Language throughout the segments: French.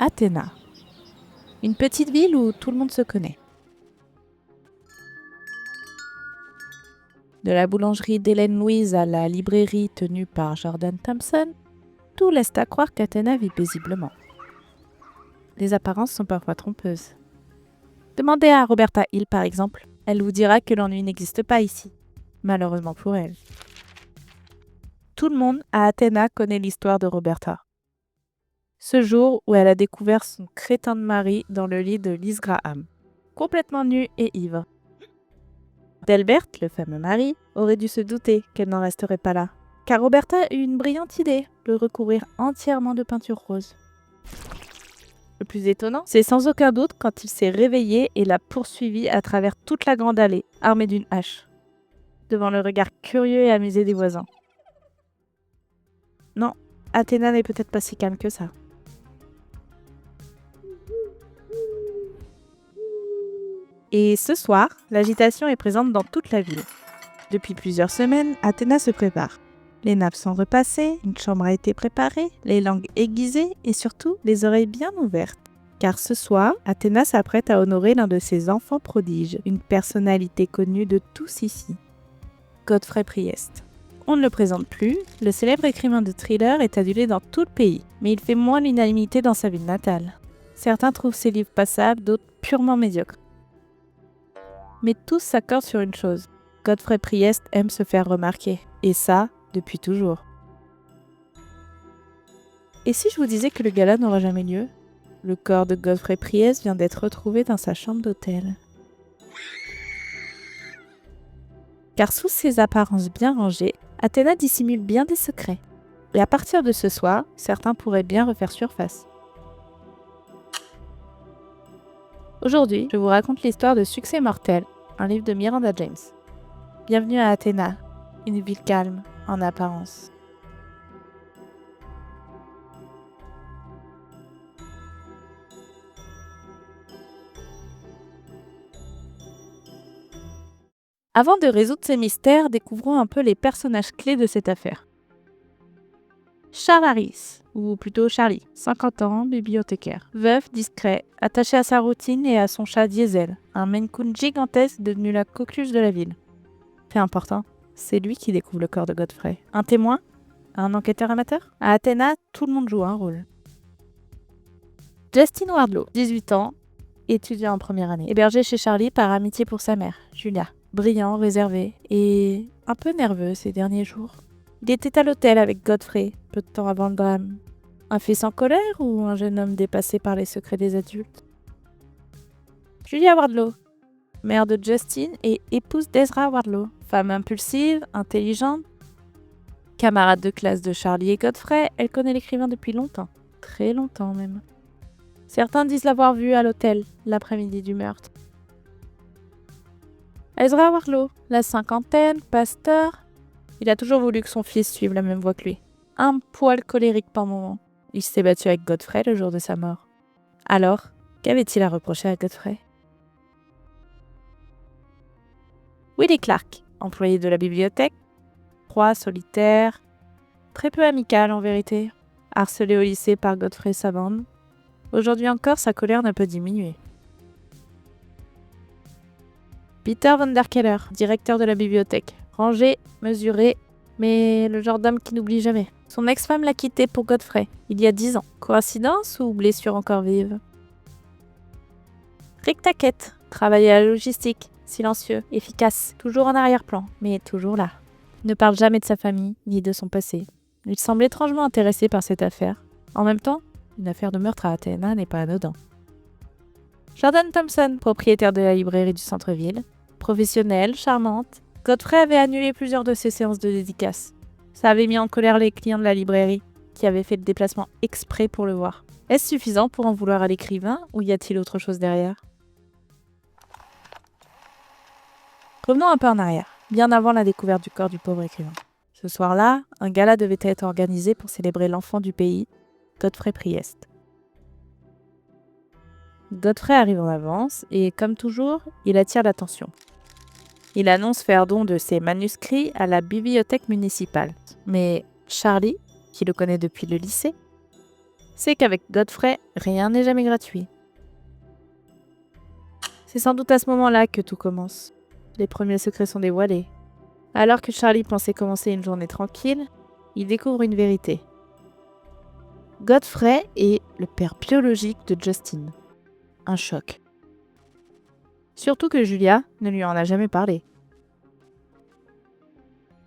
Athéna, une petite ville où tout le monde se connaît. De la boulangerie d'Hélène Louise à la librairie tenue par Jordan Thompson, tout laisse à croire qu'Athéna vit paisiblement. Les apparences sont parfois trompeuses. Demandez à Roberta Hill par exemple, elle vous dira que l'ennui n'existe pas ici, malheureusement pour elle. Tout le monde à Athéna connaît l'histoire de Roberta. Ce jour où elle a découvert son crétin de mari dans le lit de Liz Graham, complètement nu et ivre. Delbert, le fameux mari, aurait dû se douter qu'elle n'en resterait pas là, car Roberta eut une brillante idée, le recouvrir entièrement de peinture rose. Le plus étonnant, c'est sans aucun doute quand il s'est réveillé et l'a poursuivie à travers toute la grande allée, armé d'une hache, devant le regard curieux et amusé des voisins. Non, Athéna n'est peut-être pas si calme que ça. Et ce soir, l'agitation est présente dans toute la ville. Depuis plusieurs semaines, Athéna se prépare. Les nappes sont repassées, une chambre a été préparée, les langues aiguisées et surtout les oreilles bien ouvertes. Car ce soir, Athéna s'apprête à honorer l'un de ses enfants prodiges, une personnalité connue de tous ici, Godfrey Priest. On ne le présente plus, le célèbre écrivain de thriller est adulé dans tout le pays, mais il fait moins l'unanimité dans sa ville natale. Certains trouvent ses livres passables, d'autres purement médiocres. Mais tous s'accordent sur une chose, Godfrey Priest aime se faire remarquer, et ça, depuis toujours. Et si je vous disais que le gala n'aura jamais lieu ? Le corps de Godfrey Priest vient d'être retrouvé dans sa chambre d'hôtel. Car sous ses apparences bien rangées, Athéna dissimule bien des secrets. Et à partir de ce soir, certains pourraient bien refaire surface. Aujourd'hui, je vous raconte l'histoire de Succès mortel, un livre de Miranda James. Bienvenue à Athéna, une ville calme en apparence. Avant de résoudre ces mystères, découvrons un peu les personnages clés de cette affaire. Charles Harris, ou plutôt Charlie, 50 ans, bibliothécaire. Veuf, discret, attaché à sa routine et à son chat Diesel, un Maine Coon gigantesque devenu la coqueluche de la ville. Fait important, c'est lui qui découvre le corps de Godfrey. Un témoin ? Un enquêteur amateur ? À Athéna, tout le monde joue un rôle. Justin Wardlow, 18 ans, étudiant en première année, hébergé chez Charlie par amitié pour sa mère, Julia. Brillant, réservé et un peu nerveux ces derniers jours. Il était à l'hôtel avec Godfrey, peu de temps avant le drame. Un fils en colère ou un jeune homme dépassé par les secrets des adultes ? Julia Wardlow, mère de Justin et épouse d'Ezra Wardlow, femme impulsive, intelligente. Camarade de classe de Charlie et Godfrey, elle connaît l'écrivain depuis longtemps, très longtemps même. Certains disent l'avoir vu à l'hôtel l'après-midi du meurtre. Ezra Wardlow, la cinquantaine, pasteur. Il a toujours voulu que son fils suive la même voie que lui. Un poil colérique par moments. Il s'est battu avec Godfrey le jour de sa mort. Alors, qu'avait-il à reprocher à Godfrey ? Willie Clark, employé de la bibliothèque, froid, solitaire, très peu amical en vérité, harcelé au lycée par Godfrey et sa bande. Aujourd'hui encore, sa colère n'a pas diminué. Peter Van Der Keller, directeur de la bibliothèque. Rangé, mesuré, mais le genre d'homme qui n'oublie jamais. Son ex-femme l'a quitté pour Godfrey, il y a 10 ans. Coïncidence ou blessure encore vive ? Rick Tackett, travaillait à la logistique, silencieux, efficace, toujours en arrière-plan, mais toujours là. Il ne parle jamais de sa famille, ni de son passé. Il semble étrangement intéressé par cette affaire. En même temps, une affaire de meurtre à Athéna n'est pas anodin. Jordan Thompson, propriétaire de la librairie du centre-ville, professionnelle, charmante, Godfrey avait annulé plusieurs de ses séances de dédicaces. Ça avait mis en colère les clients de la librairie, qui avaient fait le déplacement exprès pour le voir. Est-ce suffisant pour en vouloir à l'écrivain, ou y a-t-il autre chose derrière ? Revenons un peu en arrière, bien avant la découverte du corps du pauvre écrivain. Ce soir-là, un gala devait être organisé pour célébrer l'enfant du pays, Godfrey Priest. Godfrey arrive en avance et, comme toujours, il attire l'attention. Il annonce faire don de ses manuscrits à la bibliothèque municipale. Mais Charlie, qui le connaît depuis le lycée, c'est qu'avec Godfrey, rien n'est jamais gratuit. C'est sans doute à ce moment-là que tout commence. Les premiers secrets sont dévoilés. Alors que Charlie pensait commencer une journée tranquille, il découvre une vérité. Godfrey est le père biologique de Justin. Un choc. Surtout que Julia ne lui en a jamais parlé.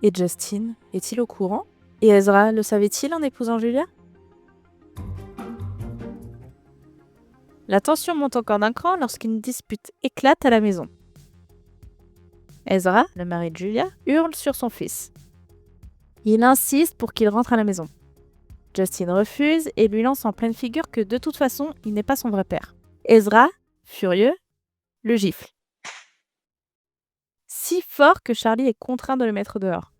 Et Justin est-il au courant? Et Ezra le savait-il en épousant Julia? La tension monte encore d'un cran lorsqu'une dispute éclate à la maison. Ezra, le mari de Julia, hurle sur son fils. Il insiste pour qu'il rentre à la maison. Justin refuse et lui lance en pleine figure que de toute façon, il n'est pas son vrai père. Ezra, furieux, le gifle. Si fort que Charlie est contraint de le mettre dehors.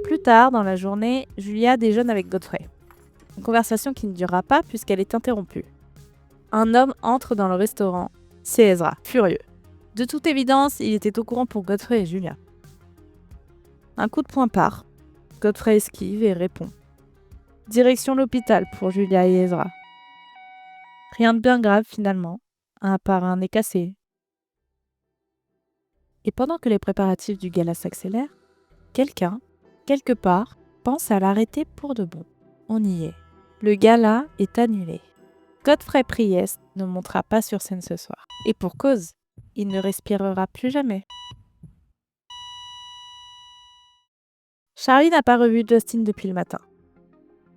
Plus tard dans la journée, Julia déjeune avec Godfrey. Une conversation qui ne durera pas puisqu'elle est interrompue. Un homme entre dans le restaurant. C'est Ezra, furieux. De toute évidence, il était au courant pour Godfrey et Julia. Un coup de poing part. Godfrey esquive et répond. Direction l'hôpital pour Julia et Ezra. Rien de bien grave finalement, à part un nez cassé. Et pendant que les préparatifs du gala s'accélèrent, quelqu'un, quelque part, pense à l'arrêter pour de bon. On y est. Le gala est annulé. Godfrey Priest ne montera pas sur scène ce soir. Et pour cause, il ne respirera plus jamais. Charlie n'a pas revu Justin depuis le matin.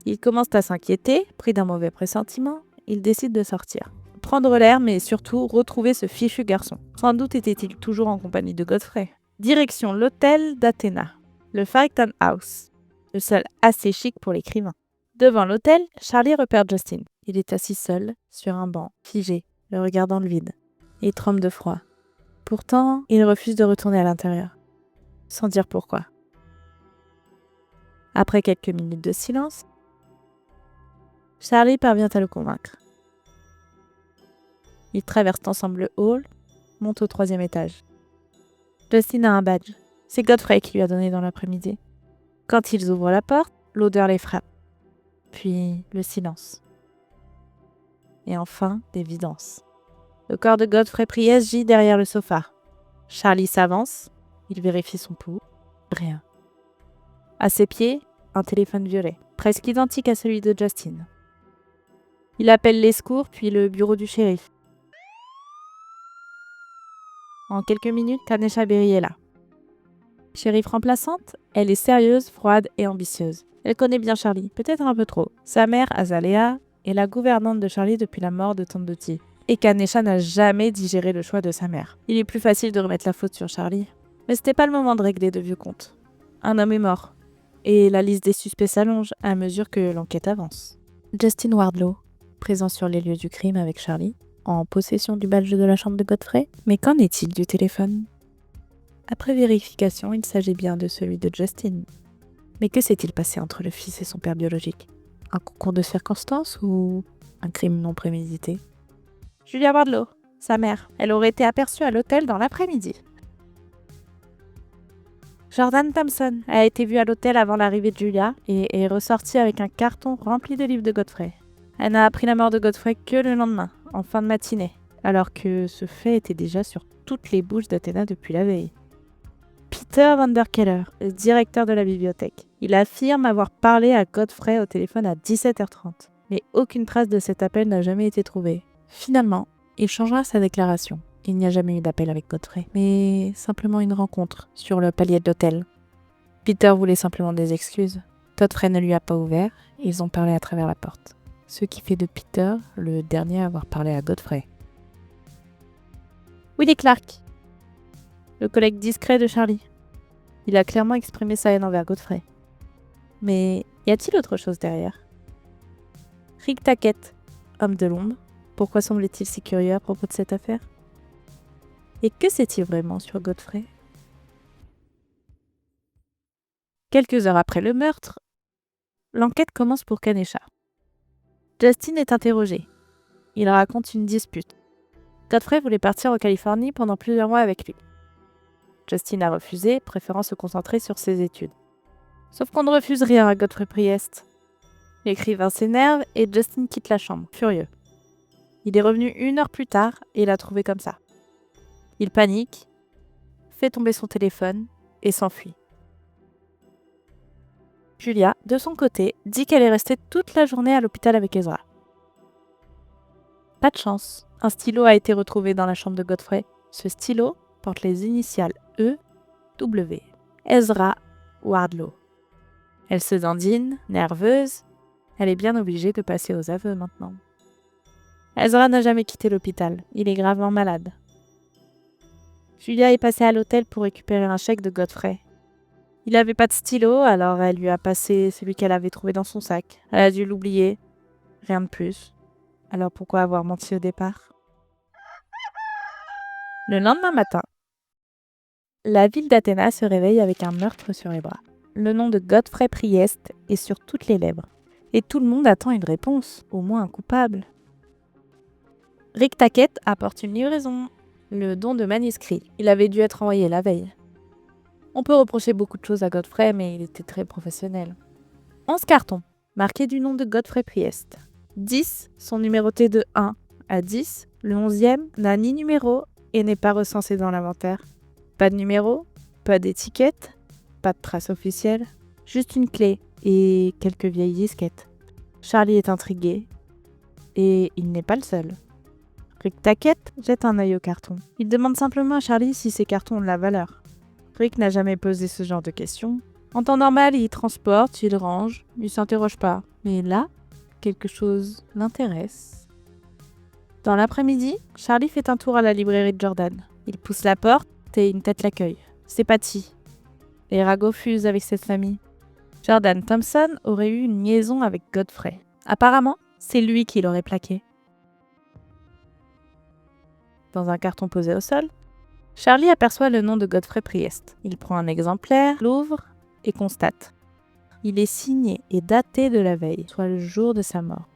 Il commence à s'inquiéter, pris d'un mauvais pressentiment, il décide de sortir. Prendre l'air, mais surtout retrouver ce fichu garçon. Sans doute était-il toujours en compagnie de Godfrey. Direction l'hôtel d'Athéna, le Farrington House, le seul assez chic pour l'écrivain. Devant l'hôtel, Charlie repère Justin. Il est assis seul, sur un banc, figé, le regard dans le vide. Il tremble de froid. Pourtant, il refuse de retourner à l'intérieur, sans dire pourquoi. Après quelques minutes de silence, Charlie parvient à le convaincre. Ils traversent ensemble le hall, montent au 3e étage. Justin a un badge. C'est Godfrey qui lui a donné dans l'après-midi. Quand ils ouvrent la porte, l'odeur les frappe. Puis le silence. Et enfin, l'évidence. Le corps de Godfrey Priest gît derrière le sofa. Charlie s'avance, il vérifie son pouls. Rien. À ses pieds, un téléphone violet, presque identique à celui de Justin. Il appelle les secours, puis le bureau du shérif. En quelques minutes, Kanesha Berry est là. Shérif remplaçante, elle est sérieuse, froide et ambitieuse. Elle connaît bien Charlie, peut-être un peu trop. Sa mère, Azalea, est la gouvernante de Charlie depuis la mort de Tante Dottie. Et Kanesha n'a jamais digéré le choix de sa mère. Il est plus facile de remettre la faute sur Charlie. Mais c'était pas le moment de régler de vieux comptes. Un homme est mort. Et la liste des suspects s'allonge à mesure que l'enquête avance. Justin Wardlow, présent sur les lieux du crime avec Charlie, en possession du badge de la chambre de Godfrey. Mais qu'en est-il du téléphone? Après vérification, il s'agit bien de celui de Justin. Mais que s'est-il passé entre le fils et son père biologique? Un concours de circonstances ou un crime non prémédité? Julia Wardlow, sa mère, elle aurait été aperçue à l'hôtel dans l'après-midi. Jordan Thompson a été vue à l'hôtel avant l'arrivée de Julia et est ressortie avec un carton rempli de livres de Godfrey. Elle n'a appris la mort de Godfrey que le lendemain, en fin de matinée, alors que ce fait était déjà sur toutes les bouches d'Athéna depuis la veille. Peter Vanderkeller, le directeur de la bibliothèque. Il affirme avoir parlé à Godfrey au téléphone à 17h30, mais aucune trace de cet appel n'a jamais été trouvée. Finalement, il changera sa déclaration. Il n'y a jamais eu d'appel avec Godfrey, mais simplement une rencontre sur le palier de l'hôtel. Peter voulait simplement des excuses. Godfrey ne lui a pas ouvert, et ils ont parlé à travers la porte. Ce qui fait de Peter le dernier à avoir parlé à Godfrey. Willie Clark, le collègue discret de Charlie. Il a clairement exprimé sa haine envers Godfrey. Mais y a-t-il autre chose derrière? Rick Tackett, homme de l'ombre, pourquoi semble-t-il si curieux à propos de cette affaire? Et que sait-il vraiment sur Godfrey? Quelques heures après le meurtre, l'enquête commence pour Kanesha. Justin est interrogé. Il raconte une dispute. Godfrey voulait partir en Californie pendant plusieurs mois avec lui. Justin a refusé, préférant se concentrer sur ses études. Sauf qu'on ne refuse rien à Godfrey Priest. L'écrivain s'énerve et Justin quitte la chambre, furieux. Il est revenu 1 heure plus tard et l'a trouvé comme ça. Il panique, fait tomber son téléphone et s'enfuit. Julia, de son côté, dit qu'elle est restée toute la journée à l'hôpital avec Ezra. Pas de chance, un stylo a été retrouvé dans la chambre de Godfrey. Ce stylo porte les initiales E.W. Ezra Wardlaw. Elle se dandine, nerveuse. Elle est bien obligée de passer aux aveux maintenant. Ezra n'a jamais quitté l'hôpital. Il est gravement malade. Julia est passée à l'hôtel pour récupérer un chèque de Godfrey. Il n'avait pas de stylo, alors elle lui a passé celui qu'elle avait trouvé dans son sac. Elle a dû l'oublier. Rien de plus. Alors pourquoi avoir menti au départ? Le lendemain matin, la ville d'Athéna se réveille avec un meurtre sur les bras. Le nom de Godfrey Priest est sur toutes les lèvres. Et tout le monde attend une réponse, au moins un coupable. Rick Tackett apporte une livraison, le don de manuscrit. Il avait dû être envoyé la veille. On peut reprocher beaucoup de choses à Godfrey, mais il était très professionnel. 11 cartons, marqués du nom de Godfrey Priest. 10 sont numérotés de 1 à 10. Le 11e n'a ni numéro et n'est pas recensé dans l'inventaire. Pas de numéro, pas d'étiquette, pas de trace officielle, juste une clé et quelques vieilles disquettes. Charlie est intrigué et il n'est pas le seul. Rick Tackett jette un œil au carton. Il demande simplement à Charlie si ces cartons ont de la valeur. Rick n'a jamais posé ce genre de questions. En temps normal, il transporte, il range, il s'interroge pas. Mais là, quelque chose l'intéresse. Dans l'après-midi, Charlie fait un tour à la librairie de Jordan. Il pousse la porte et une tête l'accueille. C'est Patty. Les ragots fusent avec cette famille. Jordan Thompson aurait eu une liaison avec Godfrey. Apparemment, c'est lui qui l'aurait plaqué. Dans un carton posé au sol, Charlie aperçoit le nom de Godfrey Priest. Il prend un exemplaire, l'ouvre et constate. Il est signé et daté de la veille, soit le jour de sa mort.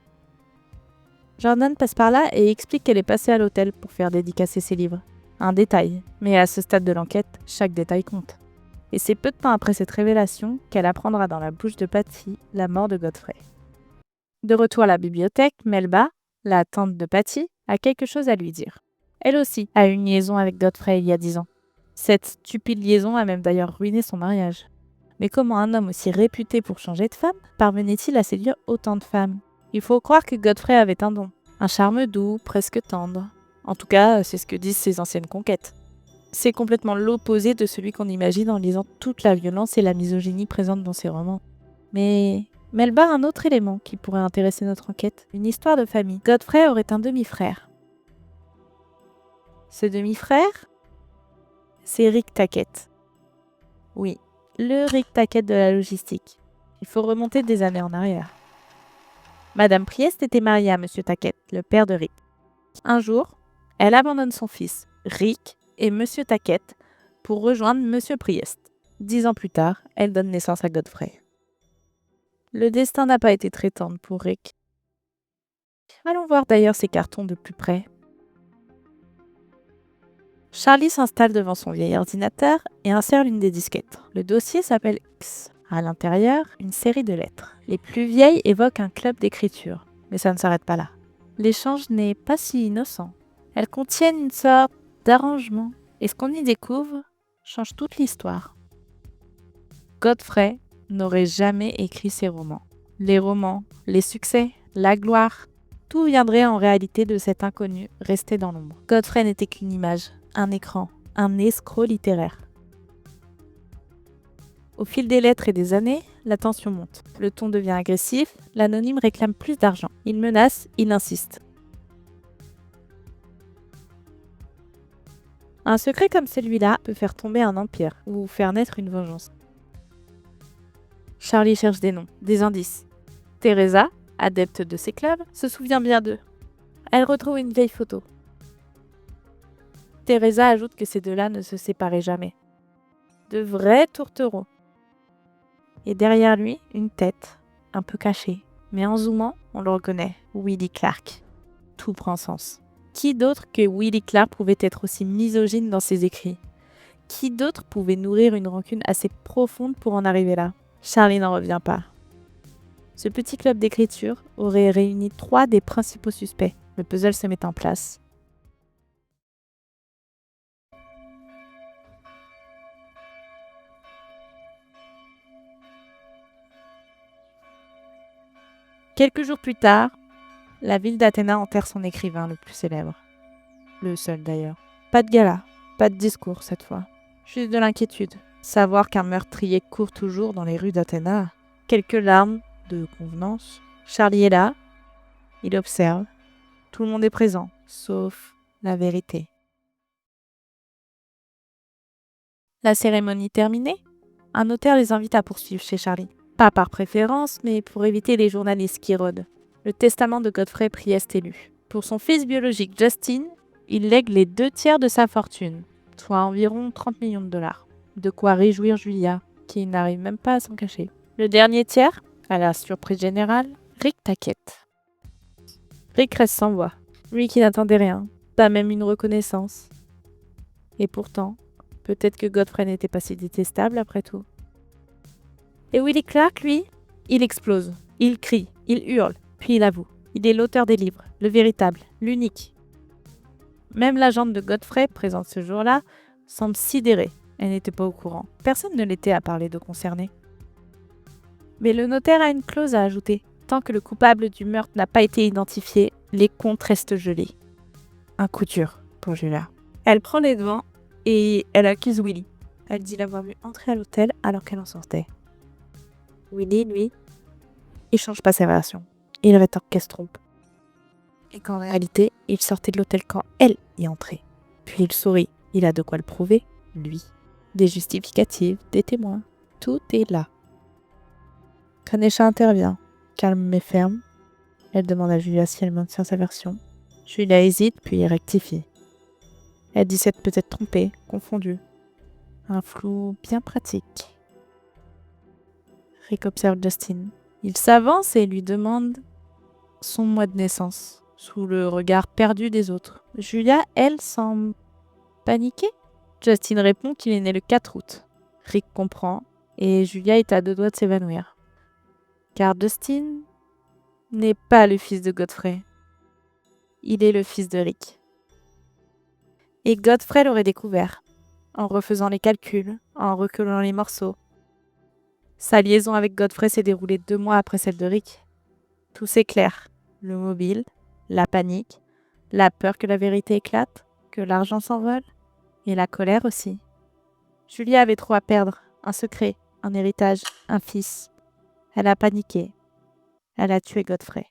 Jordan passe par là et explique qu'elle est passée à l'hôtel pour faire dédicacer ses livres. Un détail, mais à ce stade de l'enquête, chaque détail compte. Et c'est peu de temps après cette révélation qu'elle apprendra dans la bouche de Patty la mort de Godfrey. De retour à la bibliothèque, Melba, la tante de Patty, a quelque chose à lui dire. Elle aussi a eu une liaison avec Godfrey il y a 10 ans. Cette stupide liaison a même d'ailleurs ruiné son mariage. Mais comment un homme aussi réputé pour changer de femme parvenait-il à séduire autant de femmes? Il faut croire que Godfrey avait un don, un charme doux, presque tendre. En tout cas, c'est ce que disent ses anciennes conquêtes. C'est complètement l'opposé de celui qu'on imagine en lisant toute la violence et la misogynie présentes dans ses romans. Mais Melba a un autre élément qui pourrait intéresser notre enquête, une histoire de famille. Godfrey aurait un demi-frère. Ce demi-frère, c'est Rick Tackett. Oui, le Rick Tackett de la logistique. Il faut remonter des années en arrière. Madame Priest était mariée à Monsieur Tackett, le père de Rick. Un jour, elle abandonne son fils, Rick, et Monsieur Tackett pour rejoindre Monsieur Priest. 10 ans plus tard, elle donne naissance à Godfrey. Le destin n'a pas été très tendre pour Rick. Allons voir d'ailleurs ces cartons de plus près. Charlie s'installe devant son vieil ordinateur et insère l'une des disquettes. Le dossier s'appelle X. À l'intérieur, une série de lettres. Les plus vieilles évoquent un club d'écriture, mais ça ne s'arrête pas là. L'échange n'est pas si innocent. Elles contiennent une sorte d'arrangement, et ce qu'on y découvre change toute l'histoire. Godfrey n'aurait jamais écrit ses romans. Les romans, les succès, la gloire, tout viendrait en réalité de cet inconnu resté dans l'ombre. Godfrey n'était qu'une image, un écran, un escroc littéraire. Au fil des lettres et des années, la tension monte. Le ton devient agressif, l'anonyme réclame plus d'argent. Il menace, il insiste. Un secret comme celui-là peut faire tomber un empire ou faire naître une vengeance. Charlie cherche des noms, des indices. Teresa, adepte de ces clubs, se souvient bien d'eux. Elle retrouve une vieille photo. Teresa ajoute que ces deux-là ne se séparaient jamais. De vrais tourtereaux. Et derrière lui, une tête, un peu cachée. Mais en zoomant, on le reconnaît, Willie Clark. Tout prend sens. Qui d'autre que Willie Clark pouvait être aussi misogyne dans ses écrits? Qui d'autre pouvait nourrir une rancune assez profonde pour en arriver là? Charlie n'en revient pas. Ce petit club d'écriture aurait réuni 3 des principaux suspects. Le puzzle se met en place. Quelques jours plus tard, la ville d'Athéna enterre son écrivain le plus célèbre. Le seul d'ailleurs. Pas de gala, pas de discours cette fois. Juste de l'inquiétude. Savoir qu'un meurtrier court toujours dans les rues d'Athéna. Quelques larmes de convenance. Charlie est là. Il observe. Tout le monde est présent, sauf la vérité. La cérémonie terminée, un notaire les invite à poursuivre chez Charlie. Pas par préférence, mais pour éviter les journalistes qui rôdent. Le testament de Godfrey Priest est lu. Pour son fils biologique Justin, il lègue les 2/3 de sa fortune, soit environ 30 millions de dollars. De quoi réjouir Julia, qui n'arrive même pas à s'en cacher. Le dernier tiers, à la surprise générale, Rick t'inquiète. Rick reste sans voix. Lui qui n'attendait rien, pas même une reconnaissance. Et pourtant, peut-être que Godfrey n'était pas si détestable après tout. Et Willie Clark, lui, il explose. Il crie, il hurle, puis il avoue. Il est l'auteur des livres, le véritable, l'unique. Même l'agente de Godfrey, présente ce jour-là, semble sidérée. Elle n'était pas au courant. Personne ne l'était à parler de concerné. Mais le notaire a une clause à ajouter. Tant que le coupable du meurtre n'a pas été identifié, les comptes restent gelés. Un coup dur pour Julia. Elle prend les devants et elle accuse Willie. Elle dit l'avoir vu entrer à l'hôtel alors qu'elle en sortait. Willie, lui, il change pas sa version. Il rétorque qu'elle se trompe. Et qu'en réalité, il sortait de l'hôtel quand elle y entrait. Puis il sourit. Il a de quoi le prouver, lui. Des justificatifs, des témoins. Tout est là. Kanesha intervient, calme mais ferme. Elle demande à Julia si elle maintient sa version. Julia hésite, puis rectifie. Elle dit s'être peut-être trompée, confondue. Un flou bien pratique. Rick observe Justin. Il s'avance et lui demande son mois de naissance, sous le regard perdu des autres. Julia, elle, semble paniquée. Justin répond qu'il est né le 4 août. Rick comprend, et Julia est à 2 doigts de s'évanouir. Car Justin n'est pas le fils de Godfrey. Il est le fils de Rick. Et Godfrey l'aurait découvert, en refaisant les calculs, en recollant les morceaux. Sa liaison avec Godfrey s'est déroulée 2 mois après celle de Rick. Tout s'éclaire. Le mobile, la panique, la peur que la vérité éclate, que l'argent s'envole, et la colère aussi. Julia avait trop à perdre, un secret, un héritage, un fils. Elle a paniqué. Elle a tué Godfrey.